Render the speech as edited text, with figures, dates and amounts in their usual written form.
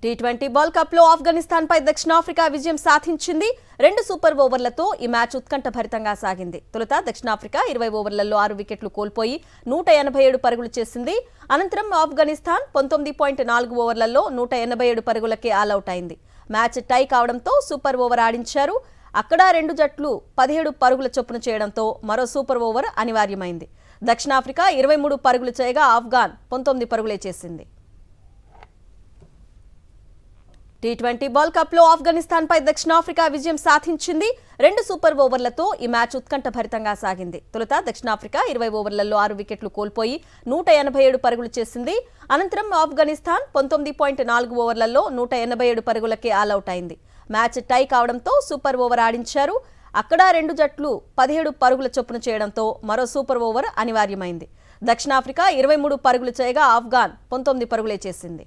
T20 world cup లో ఆఫ్ఘనిస్తాన్ పై దక్షిణాఫ్రికా విజయం సాధించింది. 2 సూపర్ ఓవర్లతో ఈ మ్యాచ్ ఉత్కంఠభరితంగా సాగింది. తొలుత దక్షిణాఫ్రికా 20 ఓవర్లలో 6 వికెట్లు కోల్పోయి 187 పరుగులు చేసింది. అనంతరం ఆఫ్ఘనిస్తాన్ 19.4 ఓవర్లలో 187 పరుగులకే ఆల్అవుట్ అయింది. మ్యాచ్ టై కావడంతో సూపర్ ఓవర్ ఆడించారు. అక్కడ 2 జట్లు 17 పరుగుల చొప్పున చేయడంతో మరో సూపర్ ఓవర్ అనివార్యమైంది. దక్షిణాఫ్రికా 23 పరుగులు చేయగా ఆఫ్ఘాన్ 19 పరుగులే చేసింది. టీ20 వరల్డ్ కప్ లో ఆఫ్ఘనిస్తాన్ పై దక్షిణాఫ్రికా విజయం సాధించింది. 2 సూపర్ ఓవర్లతో ఈ మ్యాచ్ ఉత్కంఠభరితంగా సాగింది. తొలుత దక్షిణాఫ్రికా 20 ఓవర్లలో 6 వికెట్లు కోల్పోయి 187 పరుగులు చేసింది. అనంతరం ఆఫ్ఘనిస్తాన్ 19.4 ఓవర్లలో 187 పరుగులకే ఆల్అవుట్ అయింది. మ్యాచ్ టై కావడంతో సూపర్ ఓవర్ ఆడించారు. అక్కడ 2 జట్లు 17 పరుగుల చొప్పున చేయడంతో మరో సూపర్ ఓవర్ అనివార్యమైంది. దక్షిణాఫ్రికా 23 పరుగులు చేయగా ఆఫ్ఘాన్ 19 పరుగులే చేసింది.